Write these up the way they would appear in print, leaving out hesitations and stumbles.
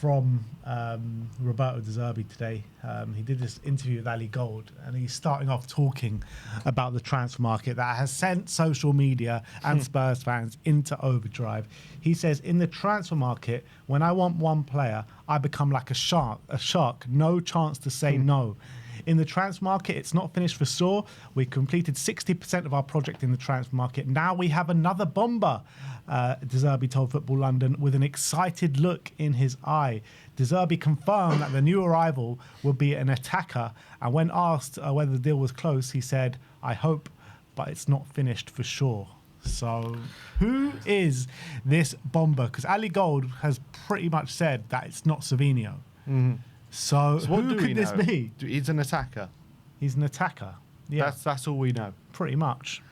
from Roberto De Zerbi today. He did this interview with Ali Gold, and he's starting off talking about the transfer market that has sent social media and Spurs fans into overdrive. He says, in the transfer market, when I want one player, I become like a shark, no chance to say no. In the transfer market, it's not finished for sure. We completed 60% of our project in the transfer market. Now we have another bomber, De Zerbi told Football London with an excited look in his eye. De Zerbi confirmed that the new arrival would be an attacker, and when asked whether the deal was close, he said, I hope, but it's not finished for sure. So who is this bomber? Because Ali Gold has pretty much said that it's not Savinho. So who could this be? He's an attacker. He's an attacker. Yeah, that's all we know. Pretty much.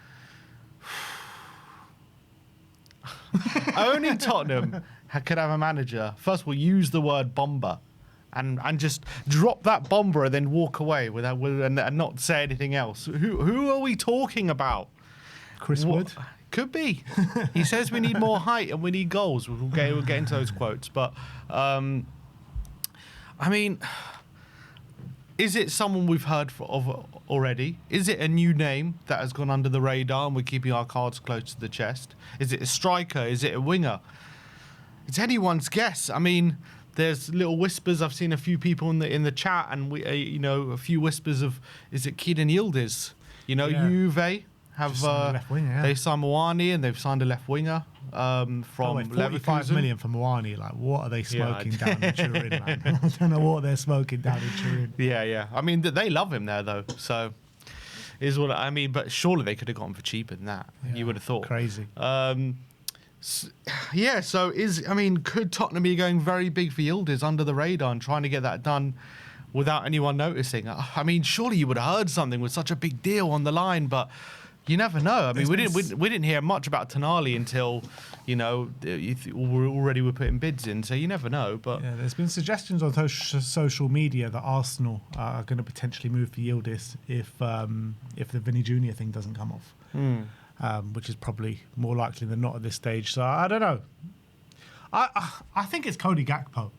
Only Tottenham could have a manager. First of all, use the word bomber, and just drop that bomber and then walk away and not say anything else. Who are we talking about? Chris Wood. Could be. He says we need more height and we need goals. We'll get into those quotes, but. I mean, is it someone we've heard of already? Is it a new name that has gone under the radar and we're keeping our cards close to the chest? Is it a striker? Is it a winger? It's anyone's guess. I mean, there's little whispers. I've seen a few people in the chat, and we, a few whispers of, is it Kenan Yildiz? Juve have left winger, they signed Moani and they've signed a left winger. From 45 million for Moani. Like, what are they smoking down in Turin, man? I don't know what they're smoking down in Turin. Yeah. I mean, they love him there, though. So, is what I mean. But surely they could have gotten for cheaper than that. Yeah, you would have thought. Crazy. Could Tottenham be going very big for Yildiz under the radar and trying to get that done without anyone noticing? I mean, surely you would have heard something with such a big deal on the line, but. You never know. I mean, we didn't hear much about Tonali until, we already were putting bids in. So you never know. But yeah, there's been suggestions on social media that Arsenal are going to potentially move for Yildiz if the Vinny Jr. thing doesn't come off, which is probably more likely than not at this stage. So I don't know. I think it's Cody Gakpo.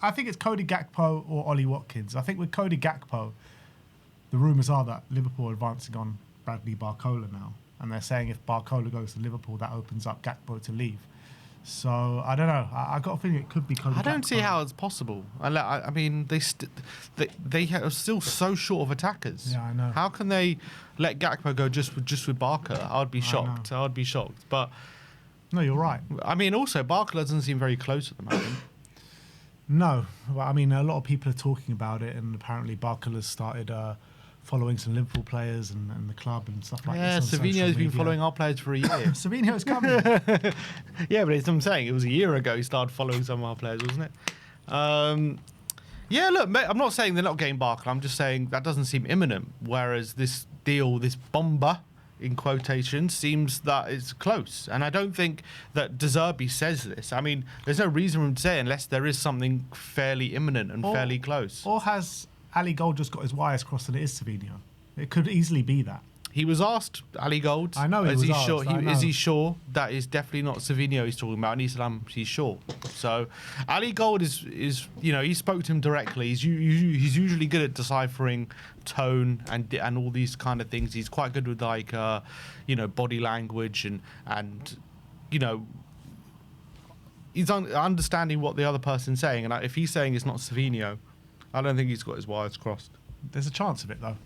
I think it's Cody Gakpo or Ollie Watkins. I think with Cody Gakpo, the rumours are that Liverpool are advancing on Bradley Barcola now, and they're saying if Barcola goes to Liverpool, that opens up Gakpo to leave. So I don't know. I got a feeling it could be Cody Gakpo. I don't see how it's possible. I mean, they are still so short of attackers. Yeah, I know. How can they let Gakpo go just with Barker? I'd be shocked. I'd be shocked. But no, you're right. I mean, also Barcola doesn't seem very close at the moment. No, well, I mean, a lot of people are talking about it, and apparently Barcola's started following some Liverpool players and the club and stuff like this. Yeah, Savinho's been following our players for a year. Savinho's coming. Yeah, but it's what I'm saying. It was a year ago he started following some of our players, wasn't it? Yeah, look, I'm not saying they're not getting Barkley. I'm just saying that doesn't seem imminent. Whereas this deal, this bomber, in quotation, seems that it's close. And I don't think that De Zerbi says this. I mean, there's no reason for him to say it unless there is something fairly imminent and fairly close. Or has Ali Gold just got his wires crossed and it is Savinho? It could easily be that. He was asked, Ali Gold. I know he was asked. Sure, is he sure that is definitely not Savinho he's talking about? And he said, he's sure. So Ali Gold is he spoke to him directly. He's usually good at deciphering tone and all these kind of things. He's quite good with body language and he's understanding what the other person's saying. And if he's saying it's not Savinho, I don't think he's got his wires crossed. There's a chance of it though.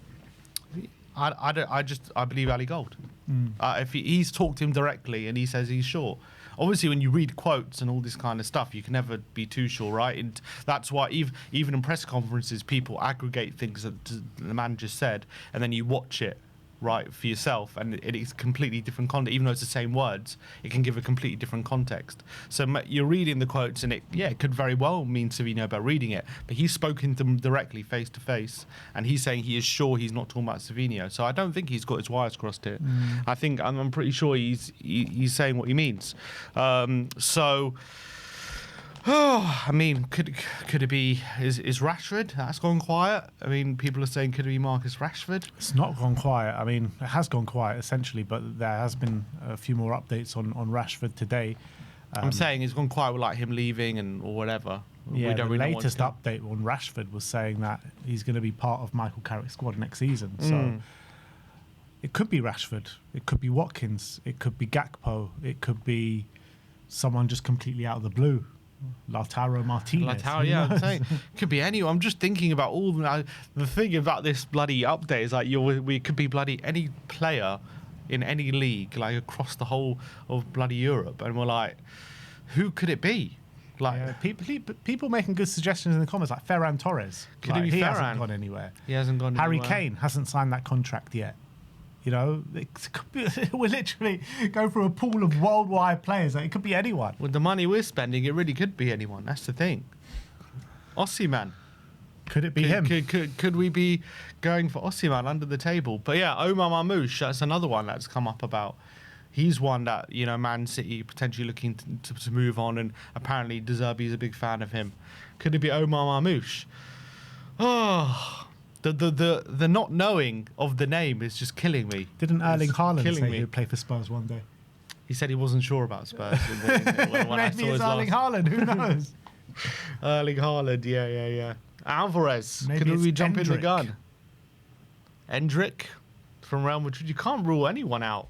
I believe Ali Gold. If he's talked to him directly and he says he's sure. Obviously, when you read quotes and all this kind of stuff, you can never be too sure, right? And that's why even in press conferences, people aggregate things that the manager said, and then you watch it, right, for yourself, and it is completely different context. Even though it's the same words, it can give a completely different context. So you're reading the quotes, and it could very well mean Savinho by reading it, but he's spoken to them directly, face to face, and he's saying he is sure he's not talking about Savinho. So I don't think he's got his wires crossed here. I think I'm pretty sure he's saying what he means. I mean, could it be is Rashford? That's gone quiet. I mean, people are saying could it be Marcus Rashford? It's not gone quiet. I mean, it has gone quiet essentially, but there has been a few more updates on Rashford today. I'm saying it's gone quite like him leaving or whatever. Yeah, we don't the really latest know update on Rashford was saying that he's going to be part of Michael Carrick's squad next season. So it could be Rashford, it could be Watkins, it could be Gakpo, it could be someone just completely out of the blue. Lautaro Martinez. Yeah, I'm saying could be anyone. I'm just thinking about all the thing about this bloody update is like we could be bloody any player in any league, like across the whole of bloody Europe, and we're like, who could it be? Like people making good suggestions in the comments, like Ferran Torres. Could it be he Ferran? hasn't gone anywhere. He hasn't gone Harry anywhere. Kane hasn't signed that contract yet. You know, we're literally going through a pool of worldwide players. Like, it could be anyone. With the money we're spending, it really could be anyone. That's the thing. Osimhen. Could it be him? Could we be going for Osimhen under the table? But yeah, Omar Marmoush, that's another one that's come up about. He's one that, you know, Man City potentially looking to move on, and apparently De Zerbi is a big fan of him. Could it be Omar Marmoush? Oh, the not knowing of the name is just killing me. Didn't Erling Haaland say me. he would play for Spurs one day? He said he wasn't sure about Spurs. when I saw Maybe his it's Erling Haaland. Who knows? Erling Haaland, yeah. Alvarez. Maybe Could we it's jump in the Endrick. gun? Endrick from Real Madrid. You can't rule anyone out.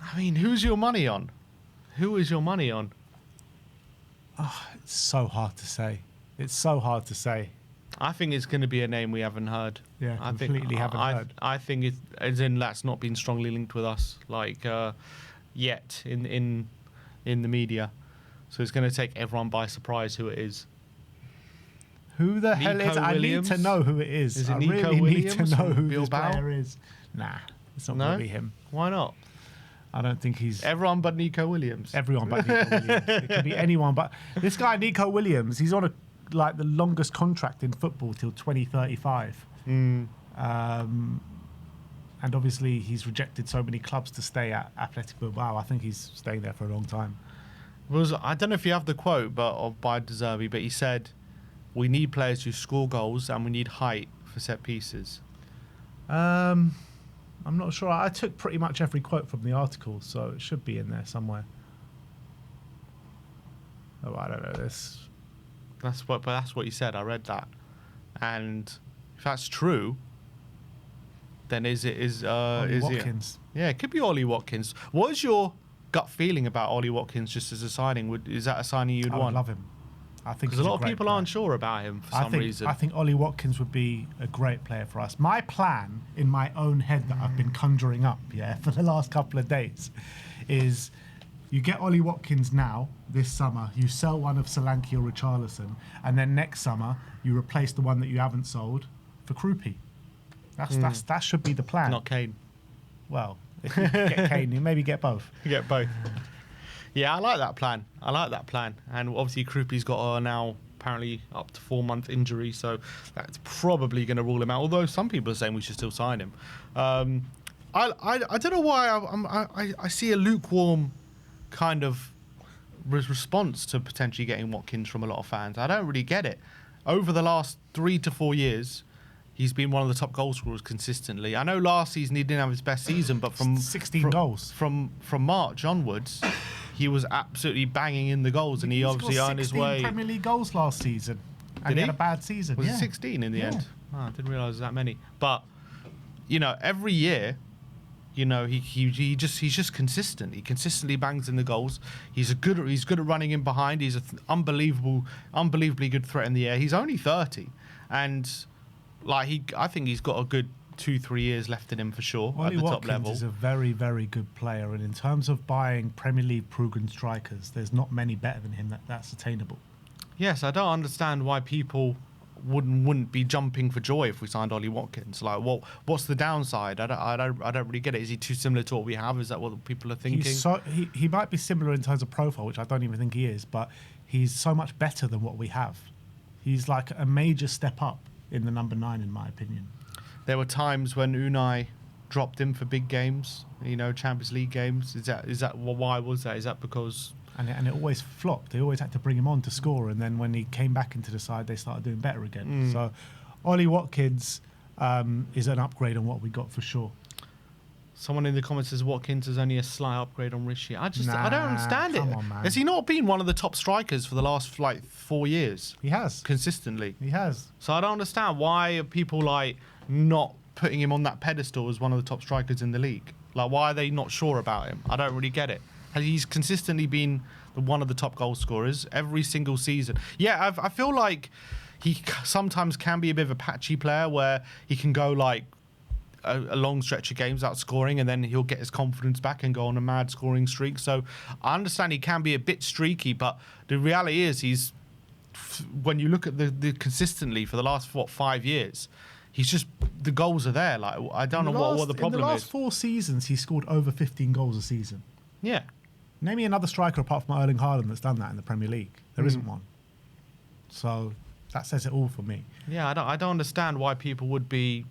I mean, who's your money on? Who is your money on? Oh, it's so hard to say. It's so hard to say. I think it's going to be a name we haven't heard. Yeah, I completely haven't heard. I think it, as in that's not been strongly linked with us, like yet in the media. So it's going to take everyone by surprise who it is. Who the hell is? I need to know who it is. Is it I Nico really need to Williams know from who this Bilbao? player is. Nah, it's not No? going to be him. Why not? I don't think he's Everyone but Nico Williams. everyone but Nico Williams. It could be anyone, but this guy Nico Williams, he's on the longest contract in football till 2035. And obviously he's rejected so many clubs to stay at Athletic Bilbao. I think he's staying there for a long time. I don't know if you have the quote, by De Zerbi, but he said, "We need players who score goals, and we need height for set pieces." I'm not sure. I took pretty much every quote from the article, so it should be in there somewhere. Oh, I don't know this. That's what he said. I read that, and if that's true, then Ollie Watkins. Yeah, it could be Ollie Watkins. What is your gut feeling about Ollie Watkins just as a signing? Is that a signing you'd I would want? love him. I think Because a lot of people aren't sure about him for some reason. I think Ollie Watkins would be a great player for us. My plan in my own head that I've been conjuring up, for the last couple of days, is you get Ollie Watkins now, this summer, you sell one of Solanke or Richarlison, and then next summer you replace the one that you haven't sold for Krupi. That should be the plan. Not Kane. Well, if you get Kane, you maybe get both. You get both. Yeah, I like that plan. And obviously, Krupi's got now apparently up to 4-month injury, so that's probably going to rule him out. Although some people are saying we should still sign him. I don't know why I see a lukewarm kind of response to potentially getting Watkins from a lot of fans. I don't really get it. Over the last 3 to 4 years, he's been one of the top goal scorers consistently. I know last season he didn't have his best season, but from 16 goals from March onwards, he was absolutely banging in the goals, and he obviously earned his way. 16 Premier League goals last season, and Did he he? had a bad season. Was it 16 in the end? Oh, I didn't realise that many. But every year, he's just consistent. He consistently bangs in the goals. He's good at running in behind. He's an unbelievably good threat in the air. He's only 30, and I think he's got a good 2-3 years left in him for sure Ollie at the top Watkins level. is a very, very good player, and in terms of buying Premier League proven strikers, there's not many better than him that's attainable. Yes, I don't understand why people wouldn't be jumping for joy if we signed Ollie Watkins. Like, what's the downside? I don't really get it. Is he too similar to what we have? Is that what people are thinking? He might be similar in terms of profile, which I don't even think he is, but he's so much better than what we have. He's like a major step up in the number 9, in my opinion. There were times when Unai dropped him for big games, Champions League games. Is that why was that? Is that because? And it always flopped. They always had to bring him on to score, and then when he came back into the side, they started doing better again. So, Ollie Watkins is an upgrade on what we got for sure. Someone in the comments says Watkins is only a slight upgrade on Rishi. I don't understand it. Come on, man. Has he not been one of the top strikers for the last like 4 years? He has. Consistently. He has. So I don't understand why are people like not putting him on that pedestal as one of the top strikers in the league. Like, why are they not sure about him? I don't really get it. He's consistently been one of the top goal scorers every single season. Yeah, I feel like he sometimes can be a bit of a patchy player where he can go like a long stretch of games without scoring, and then he'll get his confidence back and go on a mad scoring streak. So I understand he can be a bit streaky, but the reality is when you look at the consistently for the last 5 years, he's just, the goals are there. Like, I don't know what the problem is. In the last 4 seasons, he scored over 15 goals a season. Yeah. Name me another striker apart from Erling Haaland that's done that in the Premier League. There isn't one. So that says it all for me. Yeah, I don't understand why people would be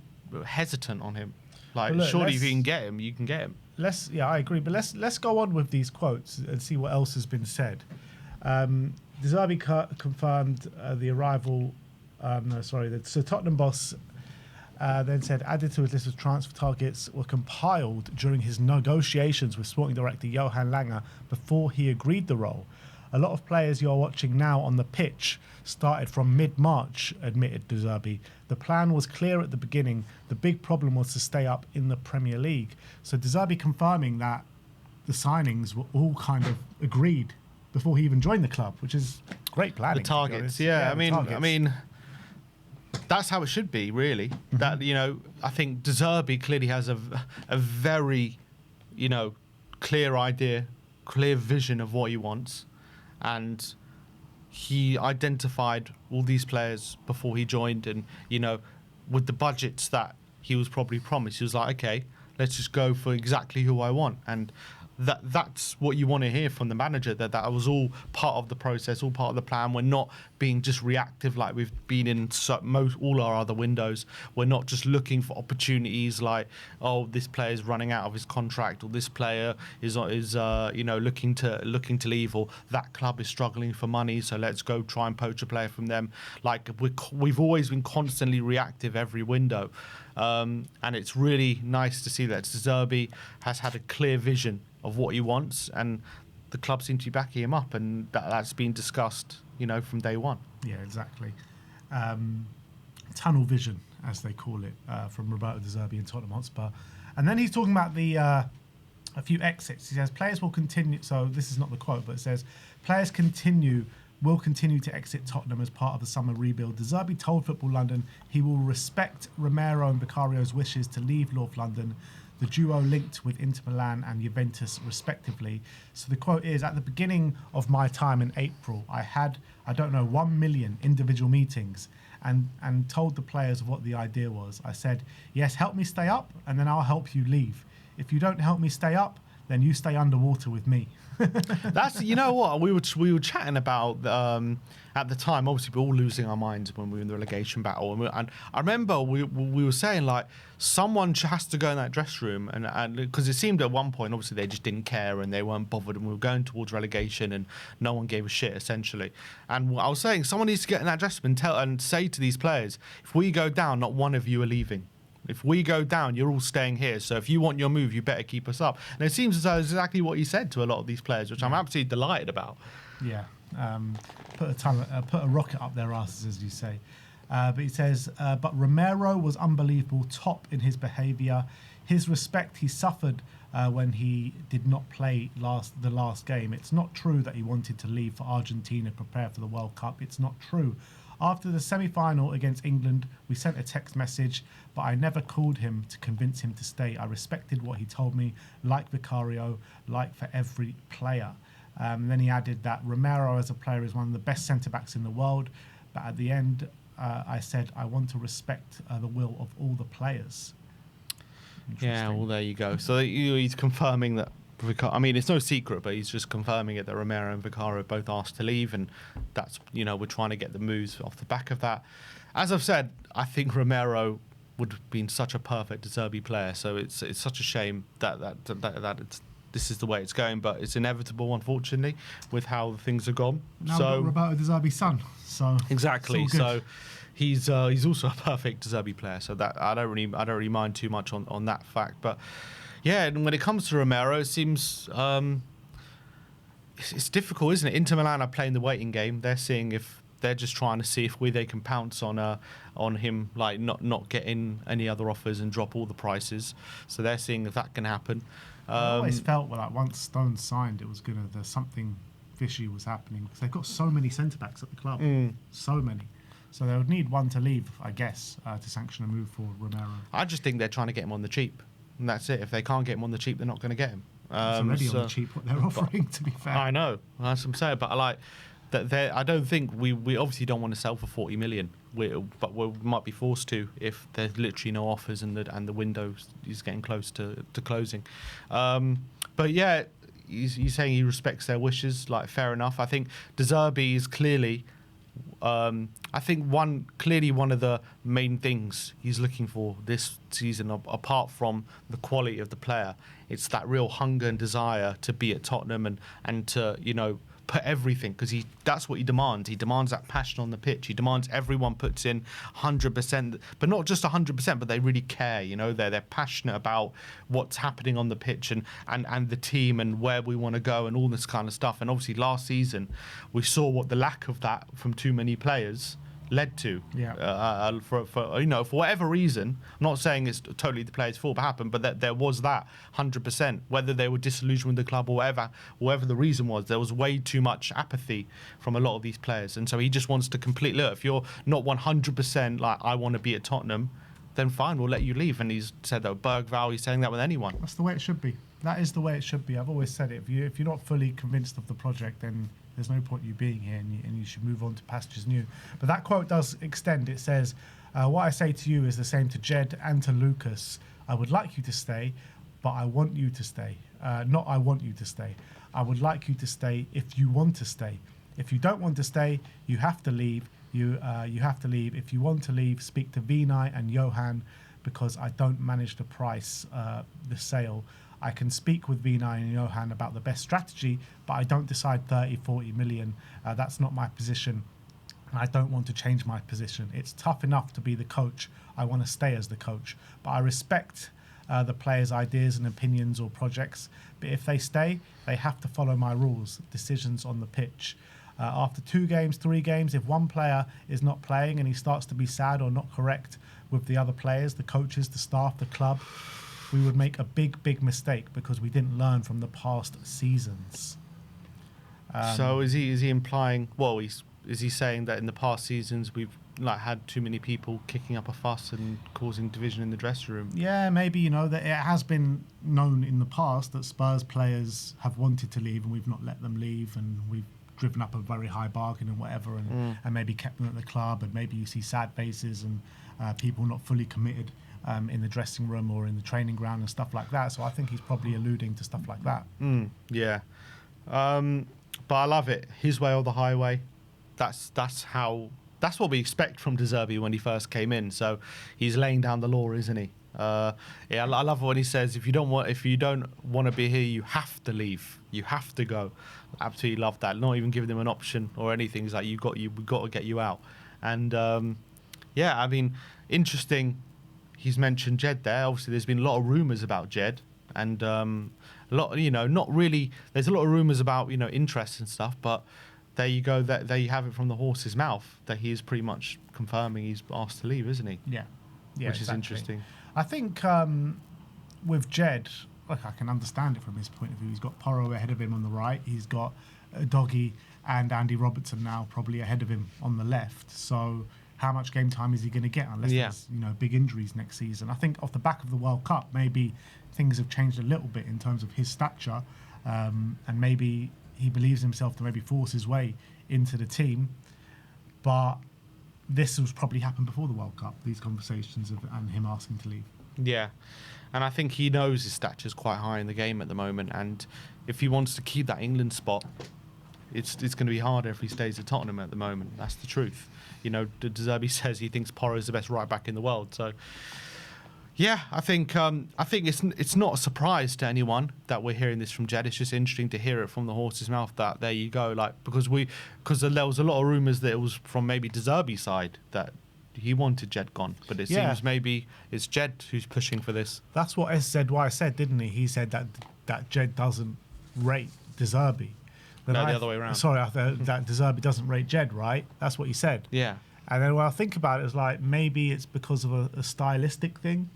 hesitant on him. Like, Well, look, surely if you can get him, you can get him. I agree, but let's go on with these quotes and see what else has been said. Zerbi confirmed the arrival. So Tottenham boss then said, added to his list of transfer targets were compiled during his negotiations with sporting director Johan Langer before he agreed the role. A lot of players you're watching now on the pitch started from mid-March, admitted De Zerbi. The plan was clear at the beginning. The big problem was to stay up in the Premier League. So De Zerbi confirming that the signings were all kind of agreed before he even joined the club, which is great planning. The targets, yeah. I mean, that's how it should be, really. Mm-hmm. That, you know, I think De Zerbi clearly has a very, you know, clear idea, clear vision of what he wants. And he identified all these players before he joined, and, you know, with the budgets that he was probably promised, he was like, okay, let's just go for exactly who I want. And that's what you want to hear from the manager, that was all part of the process, all part of the plan. We're not being just reactive like we've been in all our other windows. We're not just looking for opportunities like, oh, this player is running out of his contract, or this player is you know, looking to leave, or that club is struggling for money, so let's go try and poach a player from them. Like, we've always been constantly reactive every window. And it's really nice to see that Zerbi has had a clear vision of what he wants, and the club seem to be backing him up, and that's been discussed, you know, from day one. Yeah, exactly. Tunnel vision, as they call it, from Roberto De Zerbi and Tottenham Hotspur. And then he's talking about a few exits. He says players will continue. So this is not the quote, but it says players will continue to exit Tottenham as part of the summer rebuild. De Zerbi told Football London he will respect Romero and Vicario's wishes to leave North London. The duo linked with Inter Milan and Juventus respectively. So the quote is, at the beginning of my time in April, I had, 1 million individual meetings and told the players what the idea was. I said, yes, help me stay up, and then I'll help you leave. If you don't help me stay up, then you stay underwater with me. That's, you know what, we were chatting about at the time. Obviously, we were all losing our minds when we were in the relegation battle, and I remember we were saying, like, someone has to go in that dressing room, and because it seemed at one point, obviously, they just didn't care and they weren't bothered, and we were going towards relegation, and no one gave a shit, essentially. And I was saying, someone needs to get in that dressing room and say to these players, if we go down, not one of you are leaving. If we go down, you're all staying here. So if you want your move, you better keep us up. And it seems as though it's exactly what he said to a lot of these players, which I'm absolutely delighted about. Yeah. Put a rocket up their asses, as you say. But he says, but Romero was unbelievable, top in his behaviour. His respect he suffered when he did not play the last game. It's not true that he wanted to leave for Argentina, prepare for the World Cup. It's not true. After the semi-final against England, we sent a text message, but I never called him to convince him to stay. I respected what he told me, like Vicario, like for every player. And then he added that Romero as a player is one of the best centre-backs in the world, but at the end, I said, I want to respect the will of all the players. Yeah, well, there you go. So he's confirming that. I mean, it's no secret, but he's just confirming it that Romero and Vicario both asked to leave, and that's, you know, we're trying to get the moves off the back of that. As I've said, I think Romero would have been such a perfect De Zerbi player, so it's such a shame that this is the way it's going, but it's inevitable, unfortunately, with how things have gone. Now we've got Roberto De Zerbi's son, so exactly. So he's also a perfect De Zerbi player, so that I don't really mind too much on that fact, but. Yeah, and when it comes to Romero, it seems it's difficult, isn't it? Inter Milan are playing the waiting game. They're seeing if they're just trying to see if they can pounce on him, like not getting any other offers and drop all the prices. So they're seeing if that can happen. I always felt like once Stones signed, it was there's something fishy was happening because they've got so many centre backs at the club, so many. So they would need one to leave, I guess, to sanction a move for Romero. I just think they're trying to get him on the cheap, and that's it. If they can't get him on the cheap, they're not going to get him. It's already on the cheap what they're offering, to be fair. I know, that's what I'm saying. But I don't think we obviously don't want to sell for 40 million. But we might be forced to if there's literally no offers and the window is getting close to closing. But yeah, he's saying he respects their wishes. Like, fair enough. I think De Zerbi is clearly. I think one of the main things he's looking for this season, apart from the quality of the player, it's that real hunger and desire to be at Tottenham and to, you know, put everything, because that's what he demands. He demands that passion on the pitch. He demands everyone puts in 100%, but not just 100%, but they really care. You know, they're passionate about what's happening on the pitch and the team and where we want to go and all this kind of stuff. And obviously last season we saw what the lack of that from too many players led to. For whatever reason. I'm not saying it's totally the players' fault, but happened, but that there was that 100%. Whether they were disillusioned with the club or whatever the reason was, there was way too much apathy from a lot of these players, and so he just wants to completely look. If you're not 100% like I want to be at Tottenham, then fine, we'll let you leave. And he's said that with Bergvall, he's saying that with anyone. That's the way it should be. That is the way it should be. I've always said it. If you're not fully convinced of the project, then there's no point you being here, and you should move on to pastures new. But that quote does extend. It says, what I say to you is the same to Jed and to Lucas. I would like you to stay, but I want you to stay. Not I want you to stay. I would like you to stay if you want to stay. If you don't want to stay, you have to leave. You have to leave. If you want to leave, speak to Vinay and Johan, because I don't manage the price, the sale. I can speak with Vinay and Johan about the best strategy, but I don't decide 30, 40 million. That's not my position. And I don't want to change my position. It's tough enough to be the coach. I want to stay as the coach. But I respect the players' ideas and opinions or projects. But if they stay, they have to follow my rules, decisions on the pitch. After 2 games, 3 games, if one player is not playing and he starts to be sad or not correct with the other players, the coaches, the staff, the club, we would make a big mistake because we didn't learn from the past seasons. So is he implying? Well, is he saying that in the past seasons we've had too many people kicking up a fuss and causing division in the dressing room? Yeah, maybe, that it has been known in the past that Spurs players have wanted to leave and we've not let them leave, and we've driven up a very high bargain and whatever, and maybe kept them at the club, and maybe you see sad faces and people not fully committed in the dressing room or in the training ground and stuff like that. So I think he's probably alluding to stuff like that. Yeah. But I love it. His way or the highway. That's what we expect from De Zerbi when he first came in. So he's laying down the law, isn't he? I love when he says, if you don't want to be here, you have to leave. You have to go. Absolutely love that. Not even giving them an option or anything. He's like, we've got to get you out. And I mean, interesting. He's mentioned Jed there. Obviously, there's been a lot of rumours about Jed, and a lot, not really. There's a lot of rumours about interest and stuff, but there you go. There you have it from the horse's mouth. That he is pretty much confirming he's asked to leave, isn't he? Yeah, which is interesting. I think with Jed, I can understand it from his point of view. He's got Porro ahead of him on the right. He's got Doggy and Andy Robertson now probably ahead of him on the left. So how much game time is he going to get unless there's big injuries next season? I think off the back of the World Cup, maybe things have changed a little bit in terms of his stature, and maybe he believes himself to maybe force his way into the team. But this was probably happened before the World Cup, these conversations and him asking to leave. Yeah, and I think he knows his stature's quite high in the game at the moment, and if he wants to keep that England spot, it's going to be harder if he stays at Tottenham at the moment. That's the truth. De Zerbi says he thinks Porro is the best right back in the world. So, yeah, I think it's not a surprise to anyone that we're hearing this from Jed. It's just interesting to hear it from the horse's mouth. That there you go, because there was a lot of rumours that it was from maybe De Zerbi's side that he wanted Jed gone, but it seems maybe it's Jed who's pushing for this. That's what SZY said, didn't he? He said that Jed doesn't rate De Zerbi. No, the other way around. Sorry, that De Zerbi doesn't rate Jed, right? That's what he said. Yeah. And then when I think about it, it's like maybe it's because of a stylistic thing.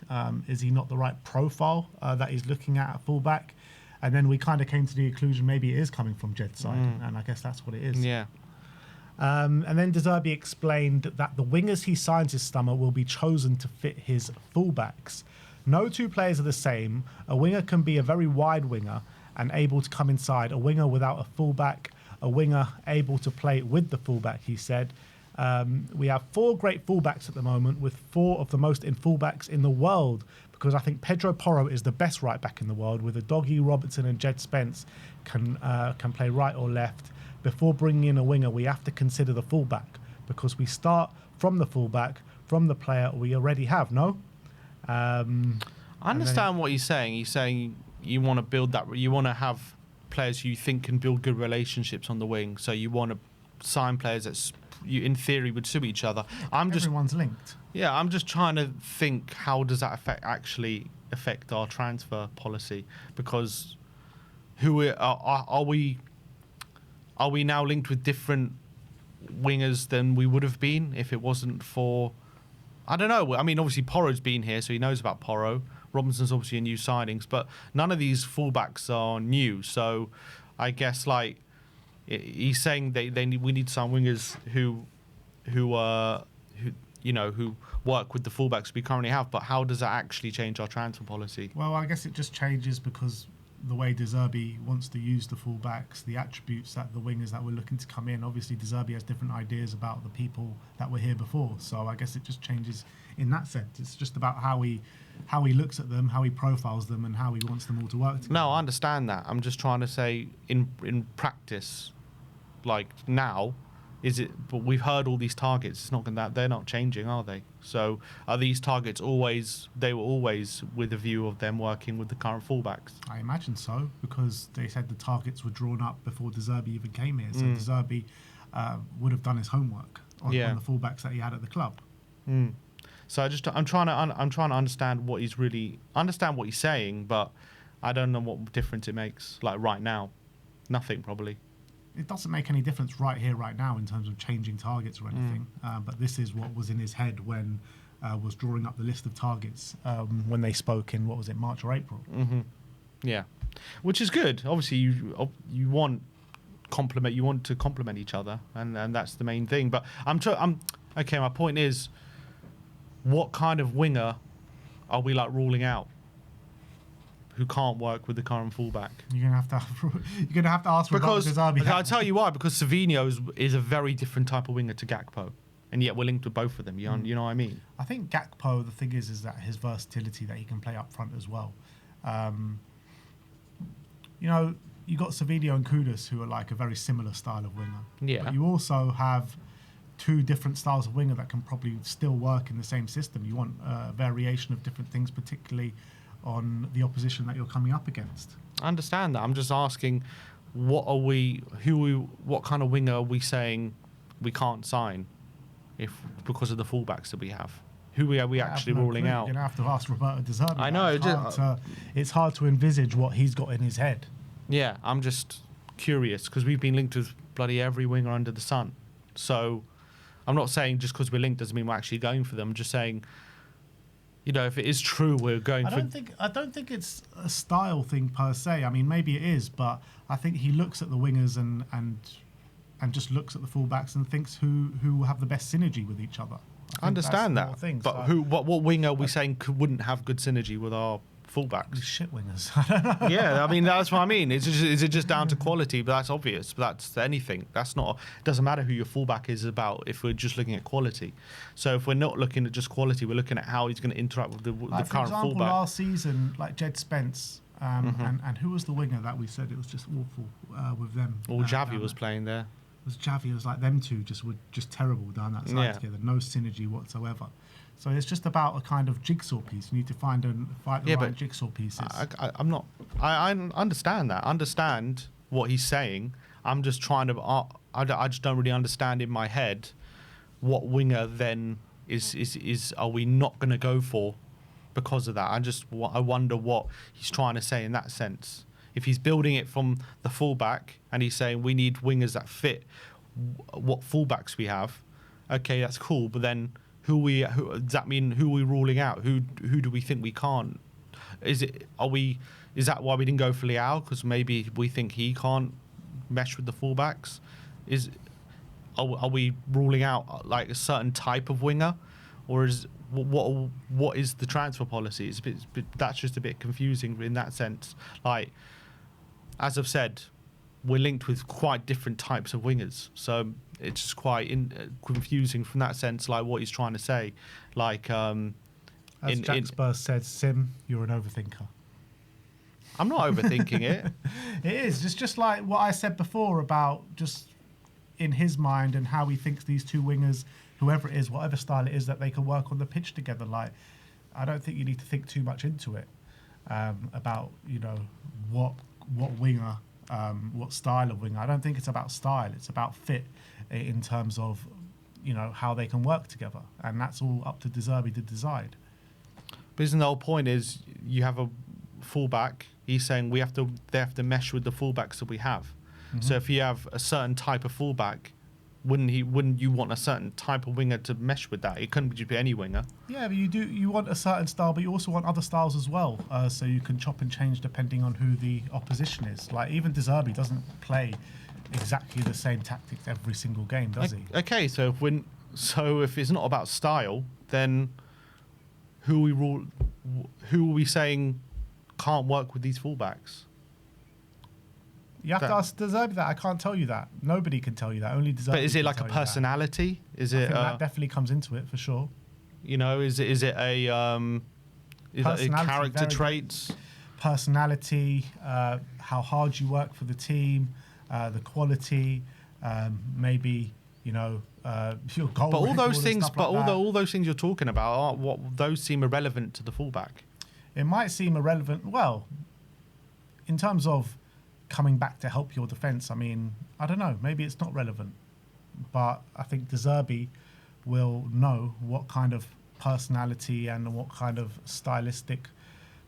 Is he not the right profile that he's looking at fullback? And then we kind of came to the conclusion maybe it is coming from Jed's side, and I guess that's what it is. Yeah. And then De Zerbi explained that the wingers he signs this summer will be chosen to fit his fullbacks. No two players are the same. A winger can be a very wide winger and able to come inside. A winger without a fullback, a winger able to play with the fullback, he said. We have 4 great fullbacks at the moment, with 4 of the most in fullbacks in the world, because I think Pedro Porro is the best right back in the world, with a Doggy, Robertson and Jed Spence can play right or left. Before bringing in a winger, we have to consider the fullback, because we start from the fullback, from the player we already have, no? I understand what he's saying. He's saying you want to build that, you want to have players who you think can build good relationships on the wing, so you want to sign players that you, in theory, would suit each other. Everyone's linked. Yeah, I'm just trying to think, how does that actually affect our transfer policy? Because are we now linked with different wingers than we would have been if it wasn't for... I don't know. I mean, obviously, Porro's been here, so he knows about Porro. Robinson's obviously a new signings, but none of these fullbacks are new. So I guess, like, he's saying we need some wingers who work with the fullbacks we currently have. But how does that actually change our transfer policy? Well, I guess it just changes because the way De Zerbi wants to use the fullbacks, the attributes that the wingers that we're looking to come in. Obviously, De Zerbi has different ideas about the people that were here before. So I guess it just changes in that sense. It's just about how he looks at them, how he profiles them, and how he wants them all to work together. No, I understand that. I'm just trying to say in practice, like now, is it? But we've heard all these targets. It's not going that they're not changing, are they? So are these targets always? They were always with a view of them working with the current fullbacks. I imagine so, because they said the targets were drawn up before De Zerbi even came here. So De Zerbi would have done his homework on the fullbacks that he had at the club. So I'm trying to understand what he's saying, but I don't know what difference it makes. Like right now, nothing probably. It doesn't make any difference right here, right now, in terms of changing targets or anything. But this is what was in his head when was drawing up the list of targets when they spoke in, what was it, March or April? Yeah, which is good. Obviously, you want to complement each other, and that's the main thing. But okay. My point is, what kind of winger are we like ruling out? Who can't work with the current fullback? You're gonna have to ask because De Zerbi. I'll tell you why. Because Savinho is a very different type of winger to Gakpo, and yet we're linked with both of them. You know what I mean? I think Gakpo. The thing is that his versatility, that he can play up front as well. You got Savinho and Kudus, who are like a very similar style of winger. Yeah. But you also have 2 different styles of winger that can probably still work in the same system. You want a variation of different things, particularly on the opposition that you're coming up against. I understand that. I'm just asking, what kind of winger are we saying we can't sign because of the fullbacks that we have? Who are we actually ruling out? You're going to have to ask Roberto De Zerbi. I know. It's hard to envisage what he's got in his head. Yeah, I'm just curious because we've been linked with bloody every winger under the sun. So I'm not saying just because we're linked doesn't mean we're actually going for them. I'm just saying, if it is true, we're going for... I don't think it's a style thing per se. I mean, maybe it is, but I think he looks at the wingers and just looks at the fullbacks and thinks who have the best synergy with each other. I understand that, but what winger are we saying wouldn't have good synergy with our fullbacks? Shit wingers. Yeah, I mean, that's what I mean. Is it just down to quality? But that's obvious. But that's anything. It doesn't matter who your fullback is about if we're just looking at quality. So if we're not looking at just quality, we're looking at how he's going to interact with the current for example, fullback. Last season, like Jed Spence, and who was the winger that we said it was just awful with them? Well, Javi was playing there. It was Javi. It was like them two were just terrible down that side together. No synergy whatsoever. So it's just about a kind of jigsaw piece. You need to find the right jigsaw pieces. I understand that. I understand what he's saying. I'm just trying to... I just don't really understand in my head what winger then are we not going to go for because of that? I wonder what he's trying to say in that sense. If he's building it from the fullback and he's saying we need wingers that fit what fullbacks we have, okay, that's cool. But then does that mean who are we ruling out? Who do we think we can't? Is that why we didn't go for Leao? Because maybe we think he can't mesh with the fullbacks. Are we ruling out like a certain type of winger, or is what is the transfer policy? It's a bit that's just a bit confusing in that sense. Like, as I've said, we're linked with quite different types of wingers, so it's just quite confusing from that sense. Like what he's trying to say, like as Jed Spence said, Sim, you're an overthinker. I'm not overthinking it. It is. It's just like what I said before about just in his mind and how he thinks these two wingers, whoever it is, whatever style it is, that they can work on the pitch together. Like, I don't think you need to think too much into it about, what winger, what style of winger. I don't think it's about style. It's about fit in terms of, how they can work together. And that's all up to De Zerbi to decide. But isn't the whole point is you have a fullback, he's saying they have to mesh with the fullbacks that we have. Mm-hmm. So if you have a certain type of fullback, wouldn't you want a certain type of winger to mesh with that? It couldn't just be any winger. Yeah, but you want a certain style, but you also want other styles as well. So you can chop and change depending on who the opposition is. Like even De Zerbi doesn't play exactly the same tactics every single game, does he? Okay, so if it's not about style, then who are we saying can't work with these fullbacks? You have to ask De Zerbi that. I can't tell you that. Nobody can tell you that. Only De Zerbi. But is it like a personality? Is it? That definitely comes into it for sure. Is it a character traits? Personality, how hard you work for the team, the quality, maybe your goal. But all those things, all those things you're talking about, those seem irrelevant to the fullback. It might seem irrelevant. Well, in terms of coming back to help your defence, I mean, I don't know. Maybe it's not relevant, but I think De Zerbi will know what kind of personality and what kind of stylistic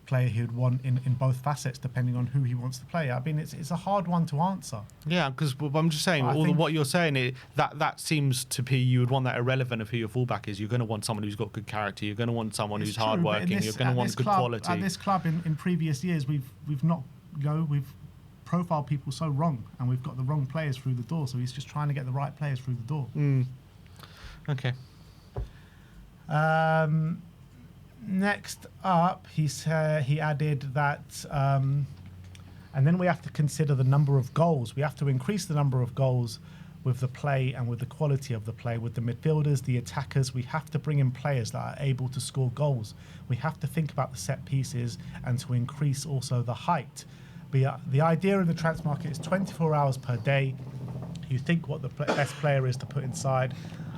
player he would want in both facets, depending on who he wants to play. I mean, it's a hard one to answer. Yeah, because I'm just saying, what you're saying, that seems to be you would want that irrelevant of who your fullback is. You're going to want someone who's got good character. You're going to want someone who's hardworking. You're going to want good quality. At this club, in previous years, we've profiled people so wrong, and we've got the wrong players through the door. So he's just trying to get the right players through the door. Okay. Next up, he added that, and then we have to consider the number of goals. We have to increase the number of goals with the play and with the quality of the play, with the midfielders, the attackers. We have to bring in players that are able to score goals. We have to think about the set pieces and to increase also the height. The idea in the transfer market is 24 hours per day. You think what the best player is to put inside.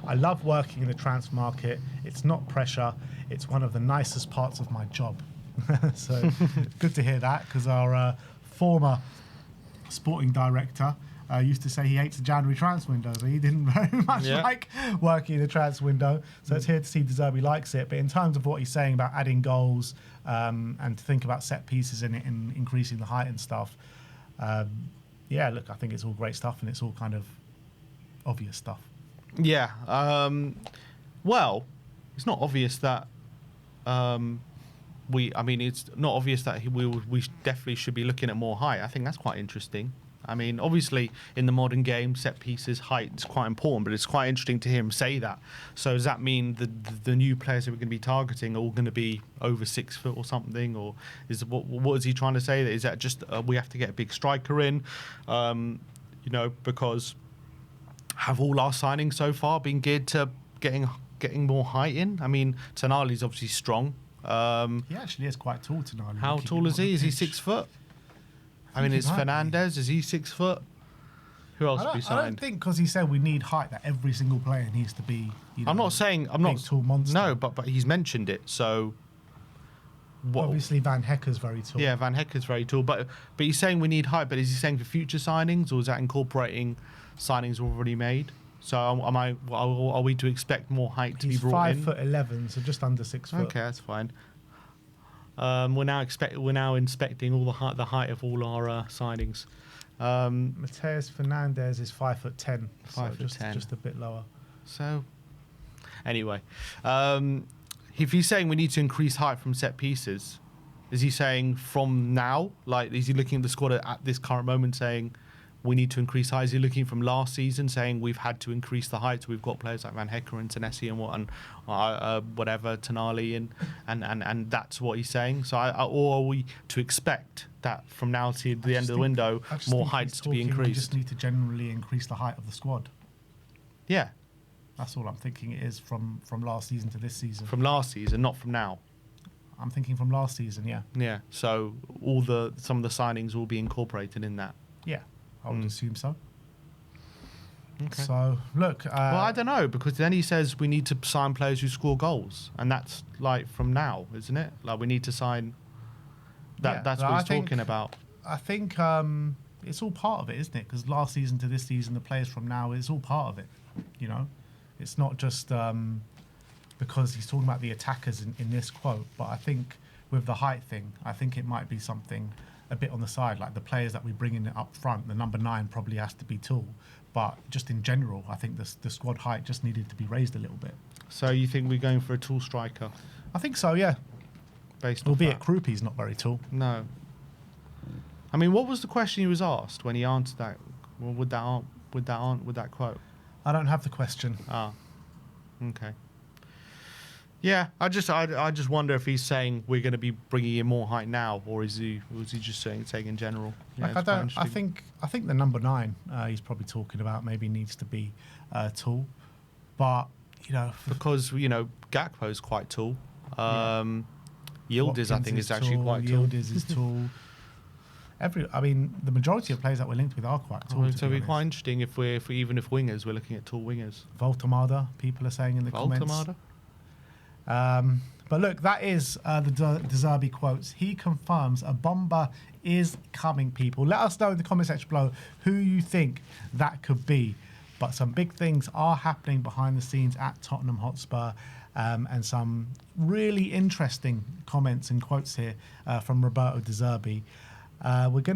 I love working in the transfer market. It's not pressure. It's one of the nicest parts of my job. So good to hear that, because our former sporting director used to say he hates the January transfer window, so he didn't very much like working in the transfer window. So it's here to see De Zerbi likes it. But in terms of what he's saying about adding goals and to think about set pieces and increasing the height and stuff, look, I think it's all great stuff, and it's all kind of obvious stuff. Yeah. Well, it's not obvious that it's not obvious that we definitely should be looking at more height. I think that's quite interesting. I mean, obviously, in the modern game, set pieces, height is quite important, but it's quite interesting to hear him say that. So does that mean the new players that we're going to be targeting are all going to be over 6 foot or something? Or what is he trying to say? Is that just we have to get a big striker in? Because have all our signings so far been geared to getting more height in? I mean, Tonali's obviously strong. He actually is quite tall, Tonali. How tall is he? Is he 6 foot? I mean, it's Fernandez. Is he 6 foot? Who else would be signed? I don't think, because he said we need height, that every single player needs to be. I'm not saying I'm not tall monster. No, but he's mentioned it. So obviously Van Hecker's very tall. Yeah, Van Hecker's very tall. But he's saying we need height. But is he saying for future signings, or is that incorporating signings already made? So are we to expect more height to He's be brought in? 5'11", so just under 6 foot. Okay, that's fine. We're now inspecting all the height of all our signings. Mateus Fernandez is 5'10", 5'10". just a bit lower. So, anyway, if he's saying we need to increase height from set pieces, is he saying from now? Like, is he looking at the squad at this current moment saying we need to increase height? Is he looking from last season saying we've had to increase the height? So we've got players like Van Hecker and Tanesi and whatever, Tonali, and that's what he's saying. So, or are we to expect that from now to the end of the window, more heights to be increased? We just need to generally increase the height of the squad. Yeah. That's all I'm thinking it is from last season to this season. From last season, not from now. I'm thinking from last season, yeah. Yeah. So some of the signings will be incorporated in that. Yeah, I would assume so. Okay. So look. Well, I don't know, because then he says we need to sign players who score goals, and that's like from now, isn't it? Like we need to sign. That's what he's talking about. I think it's all part of it, isn't it? Because last season to this season, the players from now, it's all part of it. You know, it's not just because he's talking about the attackers in this quote, but I think with the height thing, I think it might be something a bit on the side, like the players that we bring in up front. The number 9 probably has to be tall, but just in general, I think the squad height just needed to be raised a little bit. So you think we're going for a tall striker? I think so, yeah. Based on albeit Krupi's not very tall. No. I mean, what was the question he was asked when he answered that? Well, with that quote? I don't have the question. Ah, okay. Yeah, I just wonder if he's saying we're going to be bringing in more height now, or was he just saying in general? Yeah, like I think the number 9 he's probably talking about maybe needs to be tall, but because Gakpo's quite tall. Yildiz, I think, is actually quite tall. Yildiz is tall. The majority of players that we're linked with are quite tall. So it'd be quite interesting if even if wingers, we're looking at tall wingers. Voltemada, people are saying in the comments. But look, that is the Zerbi quotes. He confirms a bomber is coming, people. Let us know in the comment section below who you think that could be. But some big things are happening behind the scenes at Tottenham Hotspur, and some really interesting comments and quotes here from Roberto De Zerbi. We're going to